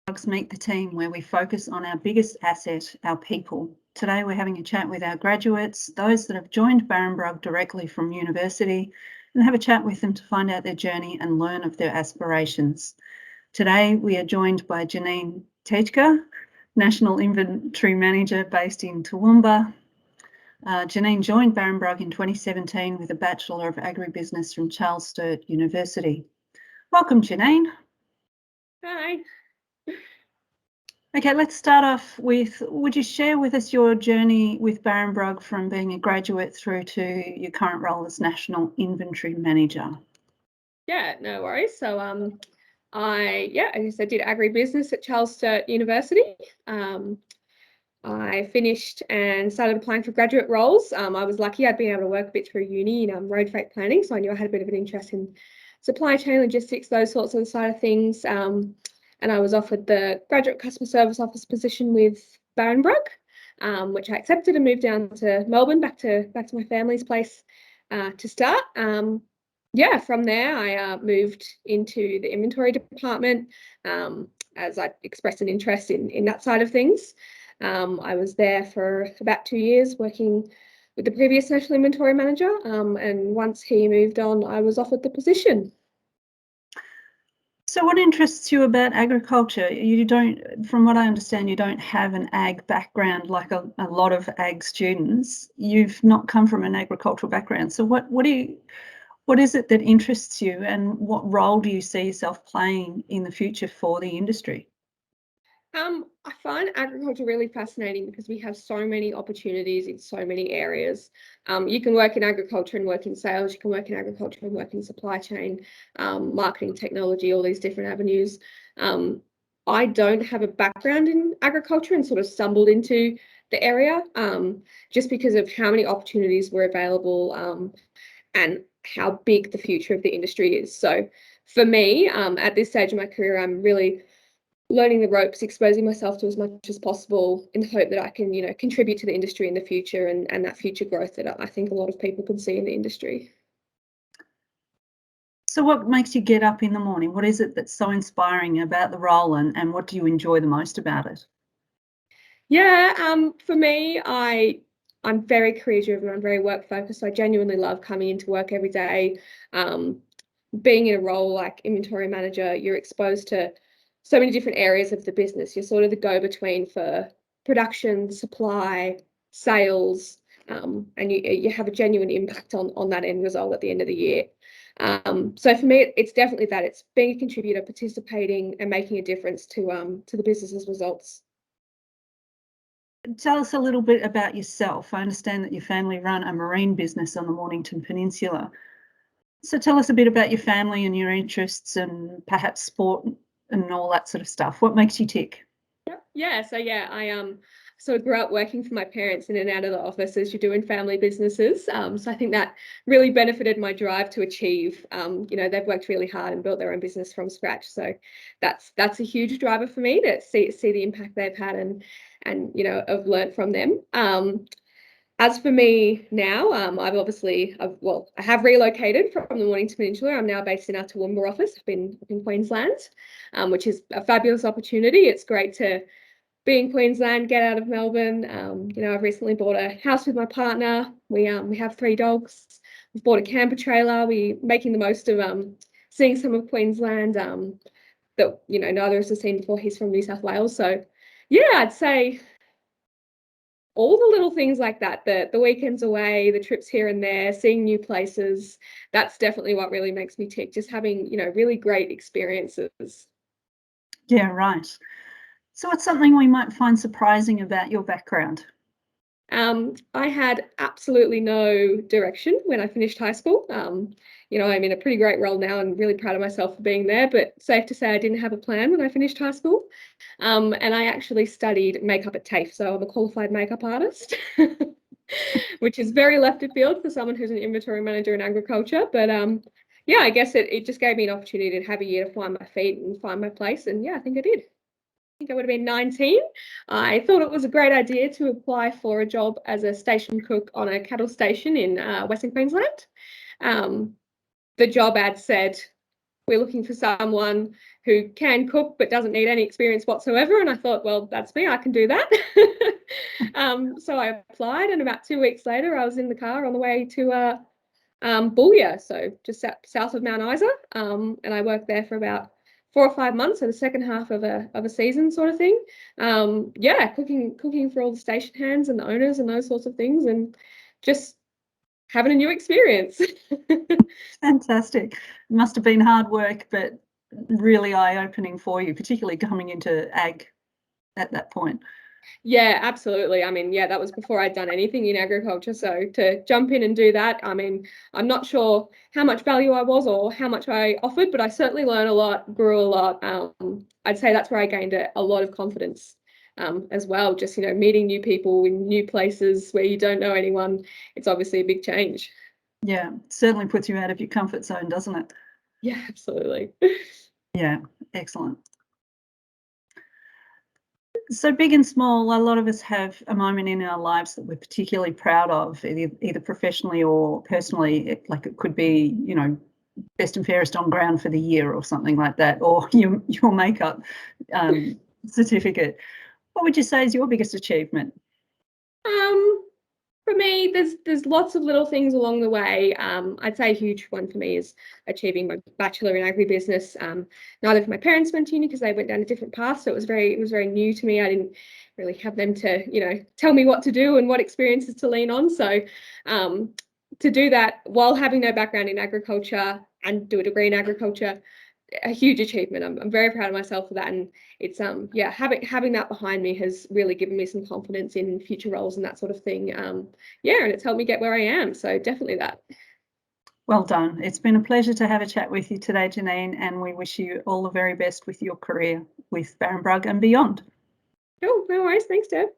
Meet the Team, where we focus on our biggest asset, our people. Today we're having a chat with our graduates, those that have joined Barrenbrug directly from university, and have a chat with them to find out their journey and learn of their aspirations. Today we are joined by Janine Teitge, National Inventory Manager based in Toowoomba. Janine joined Barrenbrug in 2017 with a Bachelor of Agribusiness from Charles Sturt University. Welcome, Janine. Hi. Okay, let's start off with, would you share with us your journey with Barrenbrug from being a graduate through to your current role as National Inventory Manager? Yeah, no worries. So I guess I did agribusiness at Charles Sturt University. I finished and started applying for graduate roles. I was lucky I'd been able to work a bit through uni in road freight planning, so I knew I had a bit of an interest in supply chain logistics, those sorts of side of things. And I was offered the graduate customer service office position with Barrenbrug, which I accepted and moved down to Melbourne, back to my family's place to start. From there I moved into the inventory department as I expressed an interest in that side of things. I was there for about 2 years working with the previous national inventory manager, and once he moved on, I was offered the position. So what interests you about agriculture? You don't, from what I understand, you don't have an ag background like a lot of ag students. You've not come from an agricultural background. So what is it that interests you, and what role do you see yourself playing in the future for the industry? I find agriculture really fascinating because we have so many opportunities in so many areas. You can work in agriculture and work in sales, you can work in agriculture and work in supply chain, marketing, technology, all these different avenues. I don't have a background in agriculture and sort of stumbled into the area just because of how many opportunities were available and how big the future of the industry is. So for me, at this stage of my career, I'm really learning the ropes, exposing myself to as much as possible in the hope that I can, contribute to the industry in the future and that future growth that I think a lot of people can see in the industry. So what makes you get up in the morning? What is it that's so inspiring about the role, and what do you enjoy the most about it? For me, I'm very career driven. I'm very work focused. I genuinely love coming into work every day. Being in a role like inventory manager, you're exposed to so many different areas of the business. You're sort of the go-between for production, supply, sales, and you have a genuine impact on that end result at the end of the year. So for me, it's definitely that. It's being a contributor, participating, and making a difference to the business's results. Tell us a little bit about yourself. I understand that your family run a marine business on the Mornington Peninsula. So tell us a bit about your family and your interests and perhaps sport and all that sort of stuff. What makes you tick? I sort of grew up working for my parents in and out of the office as you do in family businesses. So I think that really benefited my drive to achieve. They've worked really hard and built their own business from scratch. So that's a huge driver for me to see the impact they've had and I've learned from them. As for me now, I have relocated from the Mornington Peninsula. I'm now based in our Toowoomba office up in Queensland, which is a fabulous opportunity. It's great to be in Queensland, get out of Melbourne. I've recently bought a house with my partner. We have 3 dogs. We've bought a camper trailer. We're making the most of seeing some of Queensland that neither of us has seen before. He's from New South Wales, so yeah, I'd say all the little things like that, the weekends away, the trips here and there, seeing new places, that's definitely what really makes me tick, just having, really great experiences. Yeah, right. So what's something we might find surprising about your background? I had absolutely no direction when I finished high school. I'm in a pretty great role now and really proud of myself for being there, but safe to say I didn't have a plan when I finished high school. And I actually studied makeup at TAFE, so I'm a qualified makeup artist, which is very left of field for someone who's an inventory manager in agriculture. But I guess it just gave me an opportunity to have a year to find my feet and find my place. And yeah, I think I did. I think I would have been 19. I thought it was a great idea to apply for a job as a station cook on a cattle station in Western Queensland. The job ad said, we're looking for someone who can cook but doesn't need any experience whatsoever. And I thought, well, that's me, I can do that. So I applied, and about 2 weeks later, I was in the car on the way to Boulia, so just south of Mount Isa, and I worked there for about 4 or 5 months, so the second half of a season sort of thing. Yeah, cooking for all the station hands and the owners and those sorts of things, and just having a new experience. Fantastic. It must have been hard work, but really eye-opening for you, particularly coming into ag at that point. Yeah, absolutely. I mean, yeah, that was before I'd done anything in agriculture. So to jump in and do that, I mean, I'm not sure how much value I was or how much I offered, but I certainly learned a lot, grew a lot. I'd say that's where I gained a lot of confidence as well. Just, meeting new people in new places where you don't know anyone. It's obviously a big change. Yeah, certainly puts you out of your comfort zone, doesn't it? Yeah, absolutely. Yeah, excellent. So big and small, a lot of us have a moment in our lives that we're particularly proud of, either professionally or personally. Like it could be, best and fairest on ground for the year or something like that, or your makeup certificate. What would you say is your biggest achievement? For me, there's lots of little things along the way. I'd say a huge one for me is achieving my bachelor in agribusiness. Neither of my parents went to uni because they went down a different path, so it was very new to me. I didn't really have them to tell me what to do and what experiences to lean on. So to do that while having no background in agriculture and do a degree in agriculture, a huge achievement. I'm very proud of myself for that, and it's yeah, having that behind me has really given me some confidence in future roles and that sort of thing. Yeah, and it's helped me get where I am, so definitely that. Well done. It's been a pleasure to have a chat with you today, Janine, and we wish you all the very best with your career with Barrenbrug and beyond. Cool, no worries. Thanks, Deb.